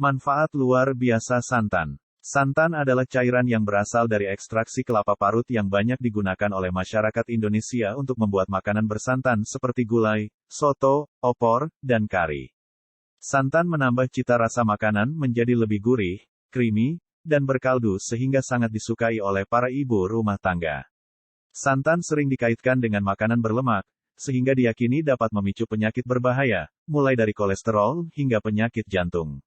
Manfaat luar biasa santan. Santan adalah cairan yang berasal dari ekstraksi kelapa parut yang banyak digunakan oleh masyarakat Indonesia untuk membuat makanan bersantan seperti gulai, soto, opor, dan kari. Santan menambah cita rasa makanan menjadi lebih gurih, creamy, dan berkaldu sehingga sangat disukai oleh para ibu rumah tangga. Santan sering dikaitkan dengan makanan berlemak, sehingga diyakini dapat memicu penyakit berbahaya, mulai dari kolesterol hingga penyakit jantung.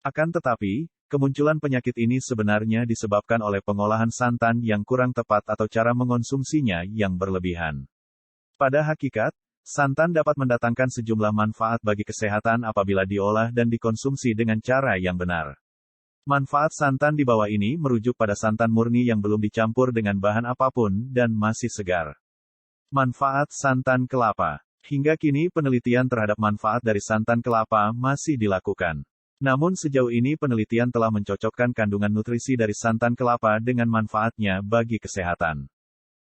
Akan tetapi, kemunculan penyakit ini sebenarnya disebabkan oleh pengolahan santan yang kurang tepat atau cara mengonsumsinya yang berlebihan. Pada hakikat, santan dapat mendatangkan sejumlah manfaat bagi kesehatan apabila diolah dan dikonsumsi dengan cara yang benar. Manfaat santan di bawah ini merujuk pada santan murni yang belum dicampur dengan bahan apapun dan masih segar. Manfaat santan kelapa. Hingga kini penelitian terhadap manfaat dari santan kelapa masih dilakukan. Namun sejauh ini penelitian telah mencocokkan kandungan nutrisi dari santan kelapa dengan manfaatnya bagi kesehatan.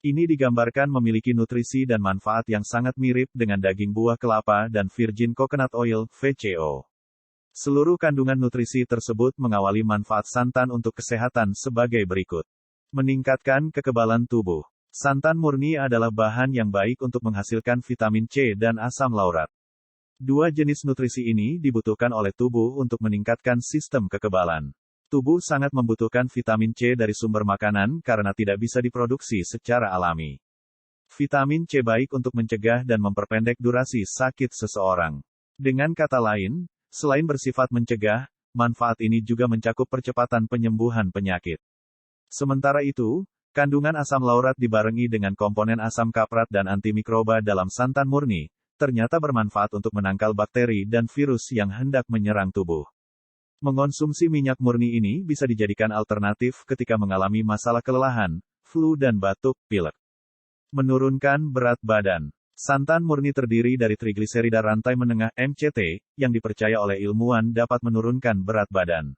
Ini digambarkan memiliki nutrisi dan manfaat yang sangat mirip dengan daging buah kelapa dan virgin coconut oil, VCO. Seluruh kandungan nutrisi tersebut mengawali manfaat santan untuk kesehatan sebagai berikut. Meningkatkan kekebalan tubuh. Santan murni adalah bahan yang baik untuk menghasilkan vitamin C dan asam laurat. Dua jenis nutrisi ini dibutuhkan oleh tubuh untuk meningkatkan sistem kekebalan. Tubuh sangat membutuhkan vitamin C dari sumber makanan karena tidak bisa diproduksi secara alami. Vitamin C baik untuk mencegah dan memperpendek durasi sakit seseorang. Dengan kata lain, selain bersifat mencegah, manfaat ini juga mencakup percepatan penyembuhan penyakit. Sementara itu, kandungan asam laurat dibarengi dengan komponen asam kaprat dan antimikroba dalam santan murni, ternyata bermanfaat untuk menangkal bakteri dan virus yang hendak menyerang tubuh. Mengonsumsi minyak murni ini bisa dijadikan alternatif ketika mengalami masalah kelelahan, flu dan batuk pilek. Menurunkan berat badan. Santan murni terdiri dari trigliserida rantai menengah (MCT) yang dipercaya oleh ilmuwan dapat menurunkan berat badan.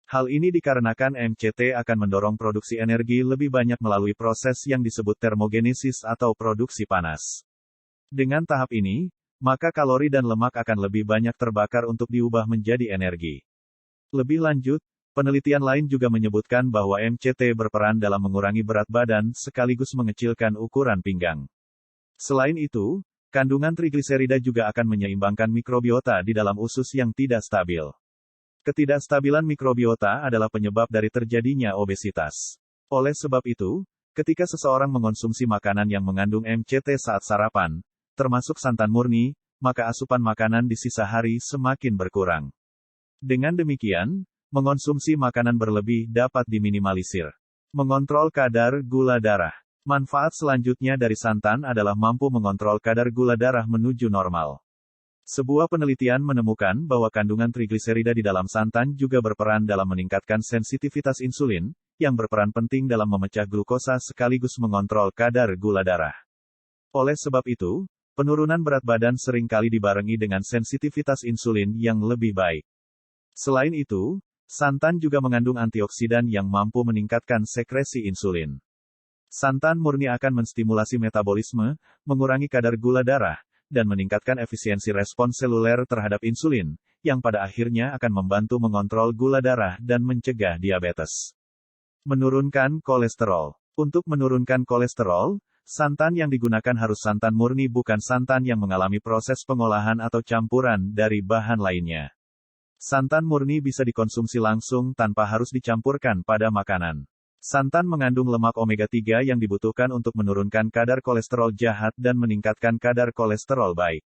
Hal ini dikarenakan MCT akan mendorong produksi energi lebih banyak melalui proses yang disebut termogenesis atau produksi panas. Dengan tahap ini, maka kalori dan lemak akan lebih banyak terbakar untuk diubah menjadi energi. Lebih lanjut, penelitian lain juga menyebutkan bahwa MCT berperan dalam mengurangi berat badan sekaligus mengecilkan ukuran pinggang. Selain itu, kandungan trigliserida juga akan menyeimbangkan mikrobiota di dalam usus yang tidak stabil. Ketidakstabilan mikrobiota adalah penyebab dari terjadinya obesitas. Oleh sebab itu, ketika seseorang mengonsumsi makanan yang mengandung MCT saat sarapan, termasuk santan murni, maka asupan makanan di sisa hari semakin berkurang. Dengan demikian, mengonsumsi makanan berlebih dapat diminimalisir. Mengontrol kadar gula darah. Manfaat selanjutnya dari santan adalah mampu mengontrol kadar gula darah menuju normal. Sebuah penelitian menemukan bahwa kandungan trigliserida di dalam santan juga berperan dalam meningkatkan sensitivitas insulin, yang berperan penting dalam memecah glukosa sekaligus mengontrol kadar gula darah. Oleh sebab itu, penurunan berat badan seringkali dibarengi dengan sensitivitas insulin yang lebih baik. Selain itu, santan juga mengandung antioksidan yang mampu meningkatkan sekresi insulin. Santan murni akan menstimulasi metabolisme, mengurangi kadar gula darah, dan meningkatkan efisiensi respons seluler terhadap insulin, yang pada akhirnya akan membantu mengontrol gula darah dan mencegah diabetes. Menurunkan kolesterol. Untuk menurunkan kolesterol, santan yang digunakan harus santan murni bukan santan yang mengalami proses pengolahan atau campuran dari bahan lainnya. Santan murni bisa dikonsumsi langsung tanpa harus dicampurkan pada makanan. Santan mengandung lemak omega-3 yang dibutuhkan untuk menurunkan kadar kolesterol jahat dan meningkatkan kadar kolesterol baik.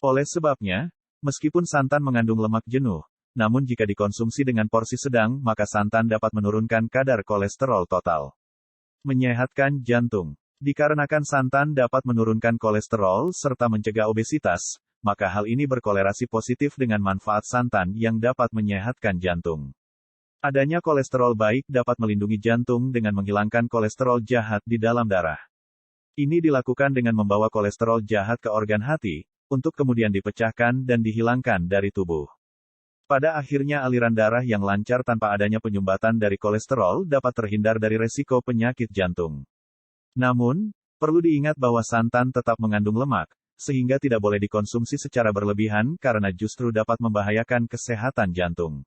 Oleh sebabnya, meskipun santan mengandung lemak jenuh, namun jika dikonsumsi dengan porsi sedang, maka santan dapat menurunkan kadar kolesterol total. Menyehatkan jantung. Dikarenakan santan dapat menurunkan kolesterol serta mencegah obesitas, maka hal ini berkolerasi positif dengan manfaat santan yang dapat menyehatkan jantung. Adanya kolesterol baik dapat melindungi jantung dengan menghilangkan kolesterol jahat di dalam darah. Ini dilakukan dengan membawa kolesterol jahat ke organ hati, untuk kemudian dipecahkan dan dihilangkan dari tubuh. Pada akhirnya aliran darah yang lancar tanpa adanya penyumbatan dari kolesterol dapat terhindar dari resiko penyakit jantung. Namun, perlu diingat bahwa santan tetap mengandung lemak, sehingga tidak boleh dikonsumsi secara berlebihan karena justru dapat membahayakan kesehatan jantung.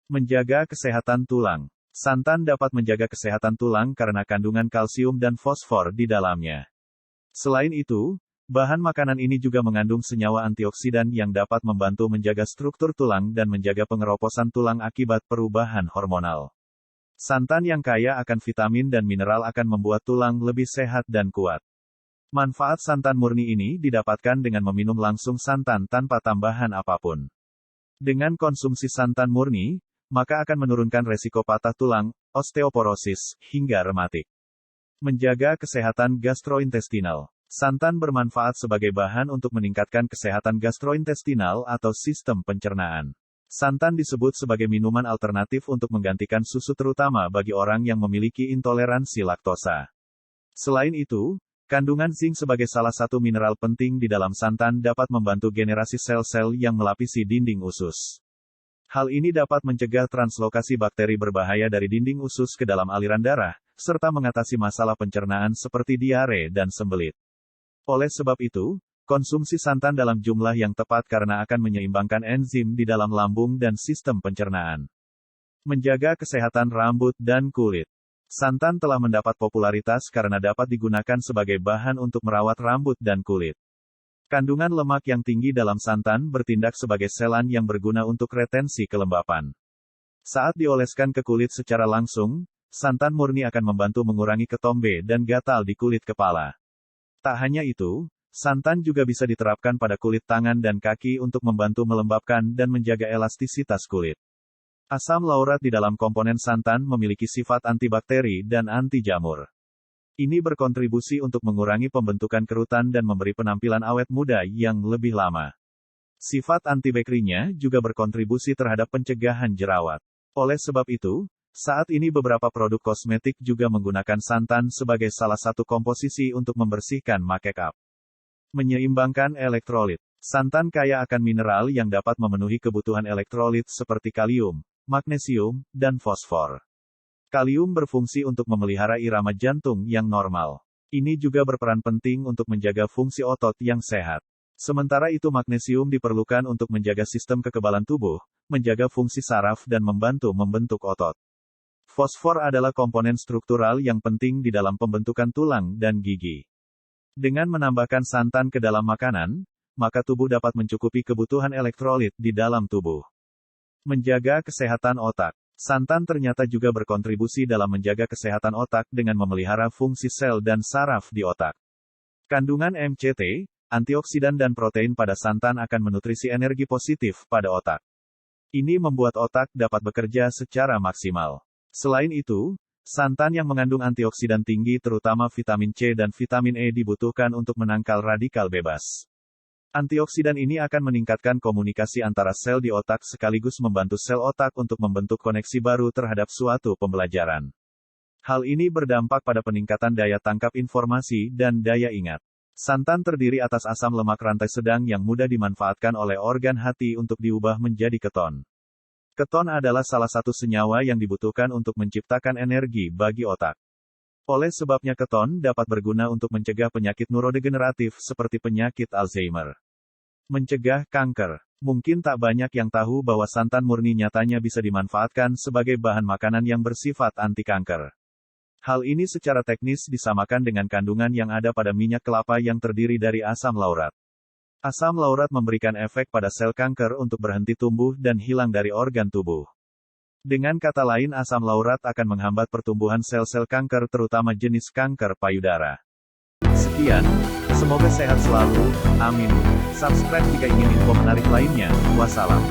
Menjaga kesehatan tulang. Santan dapat menjaga kesehatan tulang karena kandungan kalsium dan fosfor di dalamnya. Selain itu, bahan makanan ini juga mengandung senyawa antioksidan yang dapat membantu menjaga struktur tulang dan menjaga pengeroposan tulang akibat perubahan hormonal. Santan yang kaya akan vitamin dan mineral akan membuat tulang lebih sehat dan kuat. Manfaat santan murni ini didapatkan dengan meminum langsung santan tanpa tambahan apapun. Dengan konsumsi santan murni, maka akan menurunkan resiko patah tulang, osteoporosis, hingga rematik. Menjaga kesehatan gastrointestinal. Santan bermanfaat sebagai bahan untuk meningkatkan kesehatan gastrointestinal atau sistem pencernaan. Santan disebut sebagai minuman alternatif untuk menggantikan susu terutama bagi orang yang memiliki intoleransi laktosa. Selain itu, kandungan zinc sebagai salah satu mineral penting di dalam santan dapat membantu generasi sel-sel yang melapisi dinding usus. Hal ini dapat mencegah translokasi bakteri berbahaya dari dinding usus ke dalam aliran darah, serta mengatasi masalah pencernaan seperti diare dan sembelit. Oleh sebab itu, konsumsi santan dalam jumlah yang tepat karena akan menyeimbangkan enzim di dalam lambung dan sistem pencernaan. Menjaga kesehatan rambut dan kulit. Santan telah mendapat popularitas karena dapat digunakan sebagai bahan untuk merawat rambut dan kulit. Kandungan lemak yang tinggi dalam santan bertindak sebagai selan yang berguna untuk retensi kelembapan. Saat dioleskan ke kulit secara langsung, santan murni akan membantu mengurangi ketombe dan gatal di kulit kepala. Tak hanya itu, santan juga bisa diterapkan pada kulit tangan dan kaki untuk membantu melembabkan dan menjaga elastisitas kulit. Asam laurat di dalam komponen santan memiliki sifat antibakteri dan anti jamur. Ini berkontribusi untuk mengurangi pembentukan kerutan dan memberi penampilan awet muda yang lebih lama. Sifat antibakterinya juga berkontribusi terhadap pencegahan jerawat. Oleh sebab itu, saat ini beberapa produk kosmetik juga menggunakan santan sebagai salah satu komposisi untuk membersihkan make-up. Menyeimbangkan elektrolit. Santan kaya akan mineral yang dapat memenuhi kebutuhan elektrolit seperti kalium, magnesium, dan fosfor. Kalium berfungsi untuk memelihara irama jantung yang normal. Ini juga berperan penting untuk menjaga fungsi otot yang sehat. Sementara itu magnesium diperlukan untuk menjaga sistem kekebalan tubuh, menjaga fungsi saraf dan membantu membentuk otot. Fosfor adalah komponen struktural yang penting di dalam pembentukan tulang dan gigi. Dengan menambahkan santan ke dalam makanan, maka tubuh dapat mencukupi kebutuhan elektrolit di dalam tubuh. Menjaga kesehatan otak. Santan ternyata juga berkontribusi dalam menjaga kesehatan otak dengan memelihara fungsi sel dan saraf di otak. Kandungan MCT, antioksidan dan protein pada santan akan menutrisi energi positif pada otak. Ini membuat otak dapat bekerja secara maksimal. Selain itu, santan yang mengandung antioksidan tinggi terutama vitamin C dan vitamin E dibutuhkan untuk menangkal radikal bebas. Antioksidan ini akan meningkatkan komunikasi antara sel di otak sekaligus membantu sel otak untuk membentuk koneksi baru terhadap suatu pembelajaran. Hal ini berdampak pada peningkatan daya tangkap informasi dan daya ingat. Santan terdiri atas asam lemak rantai sedang yang mudah dimanfaatkan oleh organ hati untuk diubah menjadi keton. Keton adalah salah satu senyawa yang dibutuhkan untuk menciptakan energi bagi otak. Oleh sebabnya keton dapat berguna untuk mencegah penyakit neurodegeneratif seperti penyakit Alzheimer. Mencegah kanker. Mungkin tak banyak yang tahu bahwa santan murni nyatanya bisa dimanfaatkan sebagai bahan makanan yang bersifat anti kanker. Hal ini secara teknis disamakan dengan kandungan yang ada pada minyak kelapa yang terdiri dari asam laurat. Asam laurat memberikan efek pada sel kanker untuk berhenti tumbuh dan hilang dari organ tubuh. Dengan kata lain asam laurat akan menghambat pertumbuhan sel-sel kanker terutama jenis kanker payudara. Sekian, semoga sehat selalu, amin. Subscribe jika ingin info menarik lainnya, wassalam.